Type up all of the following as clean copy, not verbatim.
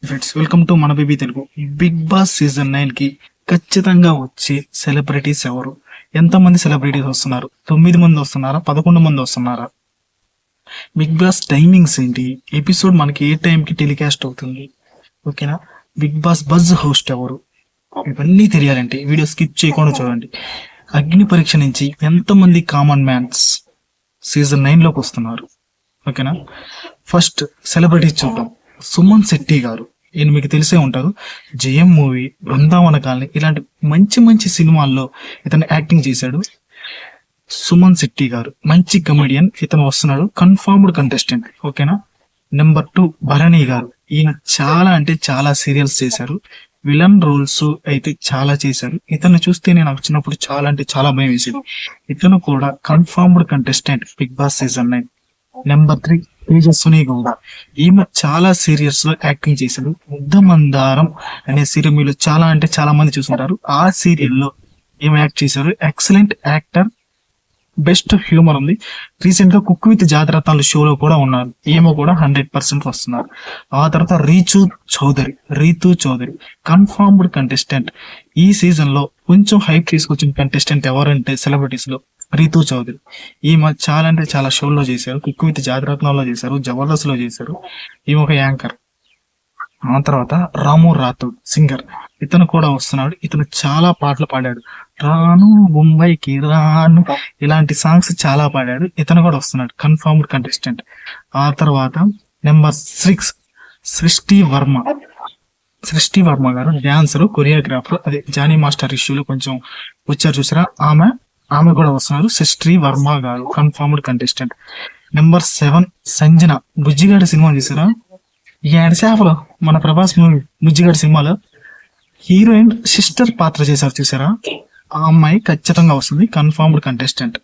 Friends, welcome to మన baby Telugu. Bigg Boss season 9 కి ఖచ్చితంగా వచ్చే సెలబ్రిటీస్ ఎవరు? ఎంతమంది సెలబ్రిటీస్ వస్తున్నారు? 9 మంది వస్తున్నారా? 11 మంది వస్తున్నారా? బిగ్ బాస్ టైమింగ్స్ ఏంటి? ఎపిసోడ్ మనకి ఏ టైంకి టెలికాస్ట్ అవుతుంది? ఓకేనా? బిగ్ బాస్ బజ్ హోస్ట్ ఎవరు? ఇవన్నీ తెలియాలంటే వీడియో స్కిప్ చేయకుండా చూడండి. అగ్ని పరీక్ష నుంచి ఎంతమంది కామన్ మ్యాన్స్ సీజన్ 9 లోకి వస్తున్నారు? ఓకేనా? ఫస్ట్ సెలబ్రిటీస్ చూద్దాం. సుమన్ శెట్టి గారు, ఈయన మీకు తెలిసే ఉంటారు. జయం మూవీ, బృందావన కాలనీ ఇలాంటి మంచి మంచి సినిమాల్లో ఇతను యాక్టింగ్ చేశాడు. సుమన్ శెట్టి గారు మంచి కమెడియన్, ఇతను వస్తున్నాడు, కన్ఫర్మ్డ్ కంటెస్టెంట్. ఓకేనా? నెంబర్ 2 భరణి గారు, ఈయన చాలా అంటే చాలా సీరియల్స్ చేశారు, విలన్ రోల్స్ అయితే చాలా చేశారు. ఇతను చూస్తే నేను వచ్చినప్పుడు చాలా అంటే చాలా భయం వేసేది. ఇతను కూడా confirmed contestant Bigg Boss season 9. Number 3 Tejaswini Gowda, ఈమె చాలా సీరియల్స్ లో యాక్టింగ్ చేశారు. ముద్దమందారం అనే సీరియల్ మీరు చాలా అంటే చాలా మంది చూసుంటారు. ఆ సీరియల్లో ఈమె యాక్ట్ చేశారు. ఎక్సలెంట్ యాక్టర్, బెస్ట్ హ్యూమర్ ఉంది. రీసెంట్ గా కుక్ విత్ జాతరత్నాలు షోలో కూడా ఉన్నారు. ఈమె కూడా 100% వస్తున్నారు. ఆ తర్వాత రీతు చౌదరి కన్ఫర్మ్డ్ కంటెస్టెంట్. ఈ సీజన్ లో కొంచెం హైప్ తీసుకొచ్చిన కంటెస్టెంట్ ఎవరంటే సెలబ్రిటీస్ లో రీతు చౌదరి. ఈమె చాలా అంటే చాలా షోల్లో చేశారు. కుక్ విత్ జాతరత్నాల్లో చేశారు, జబర్దస్త్ లో చేశారు. ఈమె ఒక యాంకర్. ఆ తర్వాత రాము రాథోడ్ సింగర్, ఇతను కూడా వస్తున్నాడు. ఇతను చాలా పాటలు పాడాడు. రాను ముంబైకి రాను ఇలాంటి సాంగ్స్ చాలా పాడాడు. ఇతను కూడా వస్తున్నాడు, కన్ఫర్మ్డ్ కంటెస్టెంట్. ఆ తర్వాత నెంబర్ 6 సృష్టి వర్మ గారు, డాన్సర్, కొరియోగ్రాఫర్. అదే జానీ మాస్టర్ ఇష్యూలో కొంచెం వచ్చారు చూసారా, ఆమె కూడా వస్తున్నారు. సృష్టి వర్మ గారు కన్ఫర్మ్డ్ కంటెస్టెంట్. నెంబర్ 7 సంజన, బుజ్జిగాడి సినిమా చూసారా? ఈ చేపలో మన ప్రభాస్ మూవీ బుజ్జిగాడి సినిమాలో హీరోయిన్ సిస్టర్ పాత్ర చేశారు చూసారా? ఆ అమ్మాయి ఖచ్చితంగా వస్తుంది, కన్ఫర్మ్డ్ కంటెస్టెంట్.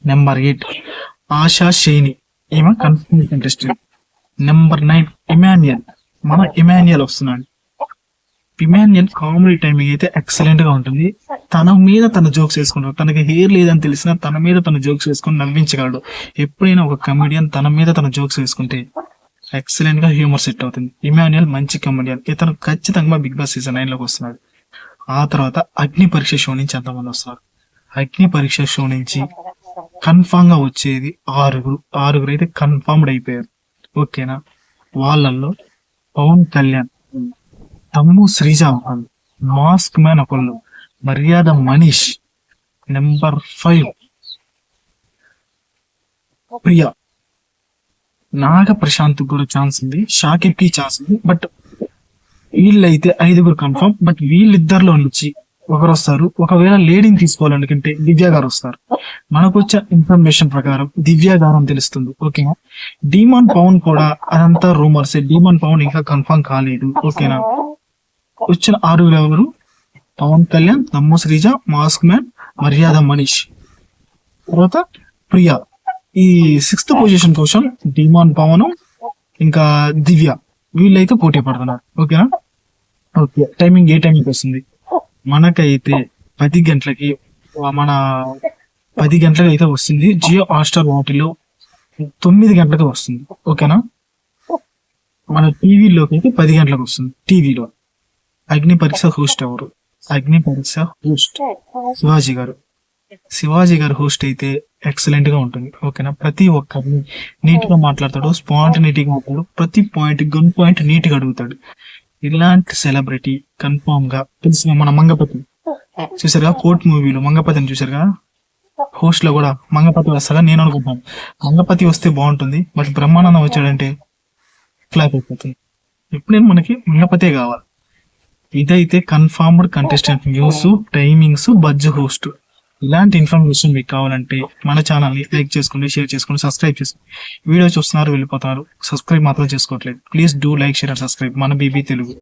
నెంబర్ 8 ఆశా షేని, ఈమె కన్ఫర్మ్డ్ కంటెస్టెంట్. నెంబర్ 9 మన ఇమాన్యుయల్ వస్తున్నాడు. ఇమాన్యుయల్ కామెడీ టైమింగ్ అయితే ఎక్సలెంట్ గా ఉంటుంది. తన మీద తన జోక్స్ వేసుకుంటాడు. తనకి హెయిర్ లేదని తెలిసినా తన మీద తన జోక్స్ వేసుకుని నవ్వించగలడు. ఎప్పుడైనా ఒక కమెడియన్ తన మీద తన జోక్స్ వేసుకుంటే ఎక్సలెంట్ గా హ్యూమర్ సెట్ అవుతుంది. ఇమాన్యుయల్ మంచి కమెడియన్, ఇతను ఖచ్చితంగా బిగ్ బాస్ సీజన్ 9 లోకి వస్తున్నాడు. ఆ తర్వాత అగ్ని పరీక్ష షో నుంచి ఎంతమంది వస్తారు? అగ్ని పరీక్ష షో నుంచి కన్ఫామ్ గా వచ్చేది ఆరుగురు అయితే కన్ఫర్మ్డ్ అయిపోయారు. ఓకేనా? వాళ్ళల్లో పవన్ కళ్యాణ్, తమ్ము శ్రీజ, మాస్క్ మ్యాన్ ఒకళ్ళు, మర్యాద మనీష్. నెంబర్ 5 ప్రియా, నాగ ప్రశాంత్ కూడా ఛాన్స్ ఉంది, షాకిబ్ కి ఛాన్స్ ఉంది. బట్ వీళ్ళైతే 5 కన్ఫర్మ్. బట్ వీళ్ళిద్దరిలో నుంచి ఒకరు వస్తారు. ఒకవేళ లేడీని తీసుకోవాలనుకుంటే దివ్య గారు వస్తారు. మనకు వచ్చే ఇన్ఫర్మేషన్ ప్రకారం దివ్య గారు అని తెలుస్తుంది. ఓకేనా? డీమాన్ పవన్ కూడా అదంతా రూమర్స్. డీమాన్ పవన్ ఇంకా కన్ఫర్మ్ కాలేదు. ఓకేనా? వచ్చిన 6 ఎవరు? పవన్ కళ్యాణ్, తమ్ము శ్రీజ, మాస్క్ మ్యాన్, మర్యాద మనీష్, తర్వాత ప్రియా. ఈ 6th పొజిషన్ కోసం డిమాన్ పవన్ ఇంకా దివ్య వీళ్ళైతే పోటీ పడుతున్నారు. ఓకేనా? ఓకే, టైమింగ్ ఏ టైమింగ్ వస్తుంది? మనకైతే 10 గంటలకి మన 10 గంటలకు అయితే వస్తుంది. జియో హాట్స్టార్ వాటిలో 9 గంటలకు వస్తుంది. ఓకేనా? మన టీవీలోకి అయితే 10 గంటలకు వస్తుంది. టీవీలో అగ్ని పరీక్ష హోస్ట్ ఎవరు? అగ్ని పరీక్ష హోస్ట్ శివాజీ గారు హోస్ట్ అయితే ఎక్సలెంట్ గా ఉంటుంది. ఓకేనా? ప్రతి ఒక్కరిని నీట్ గా మాట్లాడతాడు, స్పాంటినిటీగా ఉంటాడు, ప్రతి గన్ పాయింట్ నీట్ గా అడుగుతాడు. ఇలాంటి సెలబ్రిటీ కన్ఫర్మ్ గా తెలిసిన మన మంగపతి చూసారుగా, కోర్ట్ మూవీలో మంగపతిని చూసారుగా, హోస్ట్ లో కూడా మంగపతి వస్తాగా నేను అనుకుంటాను. మంగపతి వస్తే బాగుంటుంది. బట్ బ్రహ్మానందం వచ్చాడంటే ఫ్లాప్ అయిపోతుంది. ఇప్పుడు మనకి మంగపతే కావాలి. ఇదైతే confirmed contestant news, timings, buds host. ఇలాంటి ఇన్ఫర్మేషన్ మీకు కావాలంటే మన ఛానల్ని లైక్ చేసుకోండి, షేర్ చేసుకోండి, సబ్స్క్రైబ్ చేసుకోండి. వీడియో చూస్తున్నారు, వెళ్ళిపోతున్నారు, సబ్స్క్రైబ్ మాత్రం చేసుకోవట్లేదు. Please do like, share and subscribe మన బీబీ తెలుగు.